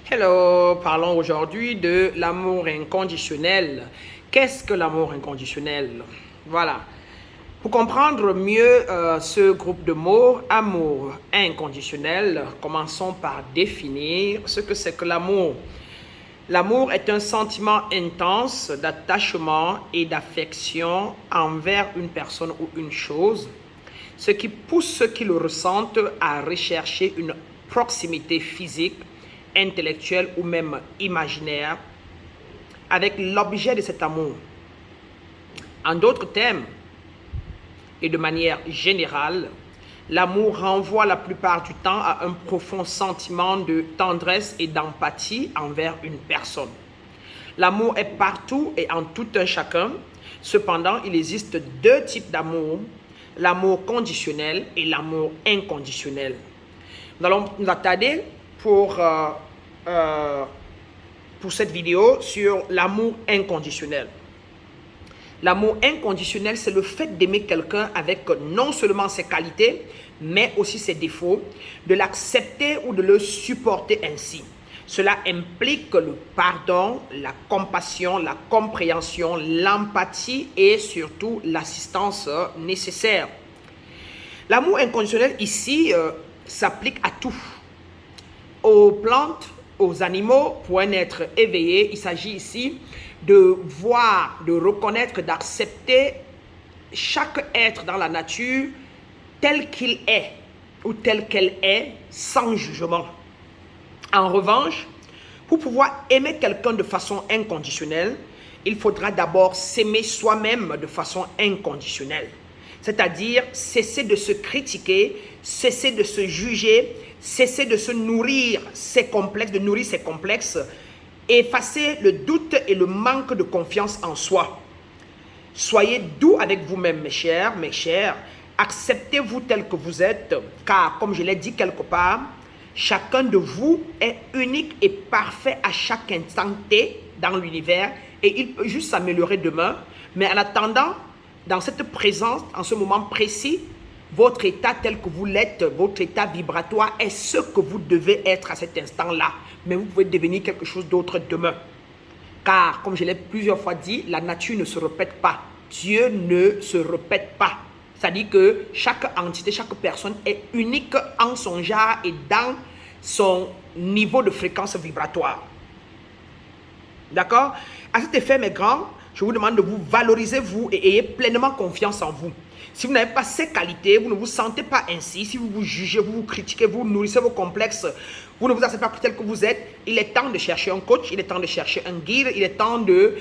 Hello, parlons aujourd'hui de l'amour inconditionnel. Qu'est-ce que l'amour inconditionnel? Voilà. Pour comprendre mieux ce groupe de mots, amour inconditionnel, commençons par définir ce que c'est que l'amour. L'amour est un sentiment intense d'attachement et d'affection envers une personne ou une chose, ce qui pousse ceux qui le ressentent à rechercher une proximité physique, intellectuelle ou même imaginaire avec l'objet de cet amour. En d'autres termes, et de manière générale, l'amour renvoie la plupart du temps à un profond sentiment de tendresse et d'empathie envers une personne. L'amour est partout et en tout un chacun. Cependant, il existe deux types d'amour, l'amour conditionnel et l'amour inconditionnel. Nous allons nous attarder pour cette vidéo sur l'amour inconditionnel. L'amour inconditionnel, c'est le fait d'aimer quelqu'un avec non seulement ses qualités, mais aussi ses défauts, de l'accepter ou de le supporter ainsi. Cela implique le pardon, la compassion, la compréhension, l'empathie et surtout l'assistance nécessaire. L'amour inconditionnel ici s'applique à tout. Aux plantes, aux animaux, pour un être éveillé, il s'agit ici de voir, de reconnaître, d'accepter chaque être dans la nature tel qu'il est ou tel qu'elle est, sans jugement. En revanche, pour pouvoir aimer quelqu'un de façon inconditionnelle, il faudra d'abord s'aimer soi-même de façon inconditionnelle. C'est-à-dire cesser de se critiquer, cesser de se juger, cesser de se nourrir ses complexes, de nourrir ses complexes, effacer le doute et le manque de confiance en soi. Soyez doux avec vous-même, mes chers, acceptez-vous tel que vous êtes, car comme je l'ai dit quelque part, chacun de vous est unique et parfait à chaque instant T dans l'univers et il peut juste s'améliorer demain, mais en attendant, dans cette présence, en ce moment précis, votre état tel que vous l'êtes, votre état vibratoire est ce que vous devez être à cet instant-là. Mais vous pouvez devenir quelque chose d'autre demain. Car, comme je l'ai plusieurs fois dit, la nature ne se répète pas. Dieu ne se répète pas. C'est-à-dire que chaque entité, chaque personne est unique en son genre et dans son niveau de fréquence vibratoire. D'accord? À cet effet, mes grands, je vous demande de vous valoriser vous et ayez pleinement confiance en vous. Si vous n'avez pas ces qualités, vous ne vous sentez pas ainsi, si vous vous jugez, vous vous critiquez, vous nourrissez vos complexes, vous ne vous acceptez pas tel que vous êtes, il est temps de chercher un coach, il est temps de chercher un guide, il est temps de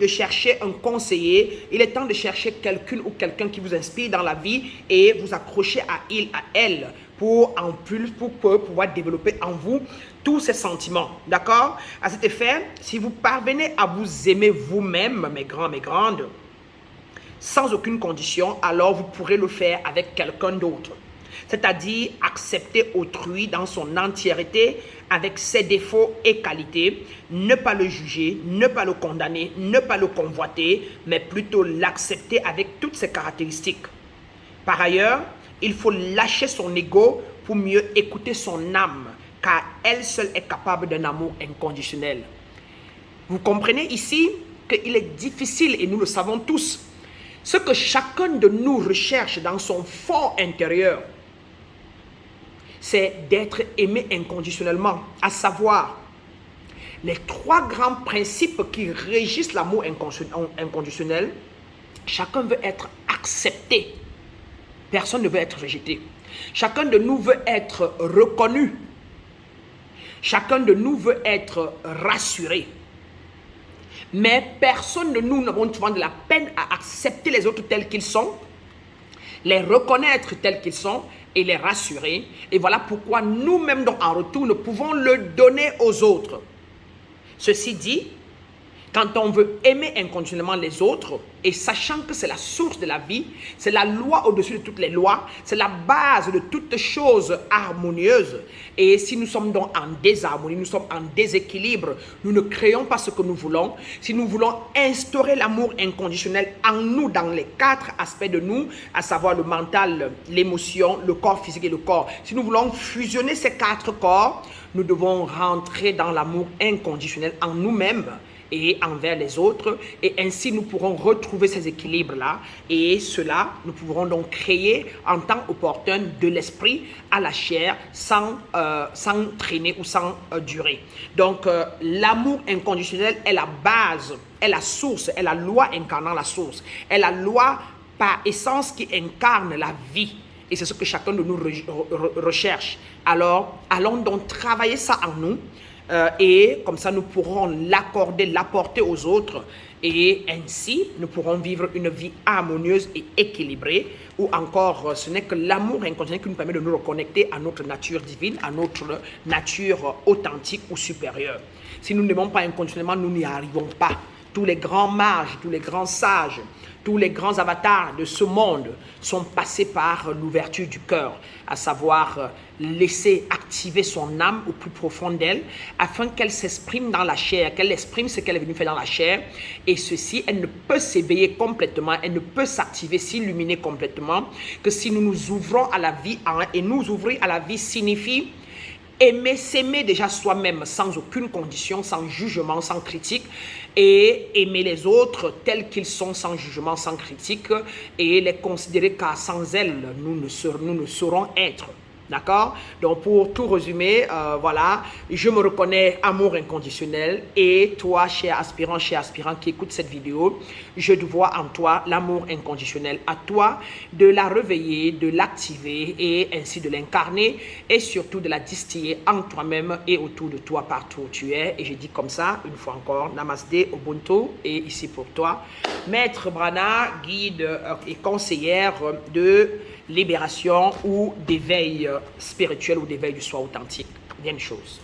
chercher un conseiller, il est temps de chercher quelqu'un ou quelqu'un qui vous inspire dans la vie et vous accrocher à il, à elle, pour pouvoir développer en vous tous ces sentiments, d'accord? À cet effet, si vous parvenez à vous aimer vous-même, mes grands, mes grandes, sans aucune condition, alors vous pourrez le faire avec quelqu'un d'autre. C'est-à-dire accepter autrui dans son entièreté avec ses défauts et qualités, ne pas le juger, ne pas le condamner, ne pas le convoiter, mais plutôt l'accepter avec toutes ses caractéristiques. Par ailleurs, il faut lâcher son ego pour mieux écouter son âme, car elle seule est capable d'un amour inconditionnel. Vous comprenez ici qu'il est difficile, et nous le savons tous, ce que chacun de nous recherche dans son fond intérieur, c'est d'être aimé inconditionnellement, à savoir les trois grands principes qui régissent l'amour inconditionnel. Chacun veut être accepté. Personne ne veut être rejeté. Chacun de nous veut être reconnu. Chacun de nous veut être rassuré. Mais personne de nous n'avons souvent de la peine à accepter les autres tels qu'ils sont, les reconnaître tels qu'ils sont et les rassurer. Et voilà pourquoi nous-mêmes, en retour, nous pouvons le donner aux autres. Ceci dit, Quand on veut aimer inconditionnellement les autres et sachant que c'est la source de la vie, c'est la loi au-dessus de toutes les lois, c'est la base de toutes choses harmonieuses. Et si nous sommes donc en désharmonie, nous sommes en déséquilibre, nous ne créons pas ce que nous voulons. Si nous voulons instaurer l'amour inconditionnel en nous dans les 4 aspects de nous, à savoir le mental, l'émotion, le corps physique et le corps. Si nous voulons fusionner ces 4 corps, nous devons rentrer dans l'amour inconditionnel en nous-mêmes et envers les autres, et ainsi nous pourrons retrouver ces équilibres-là, et cela, nous pourrons donc créer en temps opportun de l'esprit à la chair sans traîner ou sans durer. Donc, l'amour inconditionnel est la base, est la source, est la loi incarnant la source, est la loi par essence qui incarne la vie. Et c'est ce que chacun de nous recherche. Alors, allons donc travailler ça en nous. Et comme ça, nous pourrons l'accorder, l'apporter aux autres. Et ainsi, nous pourrons vivre une vie harmonieuse et équilibrée. Ou encore, ce n'est que l'amour inconditionnel qui nous permet de nous reconnecter à notre nature divine, à notre nature authentique ou supérieure. Si nous n'aimons pas inconditionnellement, nous n'y arrivons pas. Tous les grands mages, tous les grands sages, tous les grands avatars de ce monde sont passés par l'ouverture du cœur, à savoir laisser activer son âme au plus profond d'elle, afin qu'elle s'exprime dans la chair, qu'elle exprime ce qu'elle est venue faire dans la chair. Et ceci, elle ne peut s'éveiller complètement, elle ne peut s'activer, s'illuminer complètement, que si nous nous ouvrons à la vie. Et nous ouvrir à la vie signifie aimer, s'aimer déjà soi-même sans aucune condition, sans jugement, sans critique, et aimer les autres tels qu'ils sont sans jugement, sans critique, et les considérer car sans elles, nous ne saurons être. D'accord? Donc, pour tout résumer, voilà, je me reconnais amour inconditionnel, et toi, cher aspirant qui écoute cette vidéo, je vois en toi l'amour inconditionnel. À toi de la réveiller, de l'activer et ainsi de l'incarner et surtout de la distiller en toi-même et autour de toi partout où tu es. Et je dis comme ça, une fois encore, Namasté, Ubuntu, et ici pour toi, Maître Brana, guide et conseillère de libération ou d'éveil spirituel ou d'éveil du soi authentique. Bien une chose.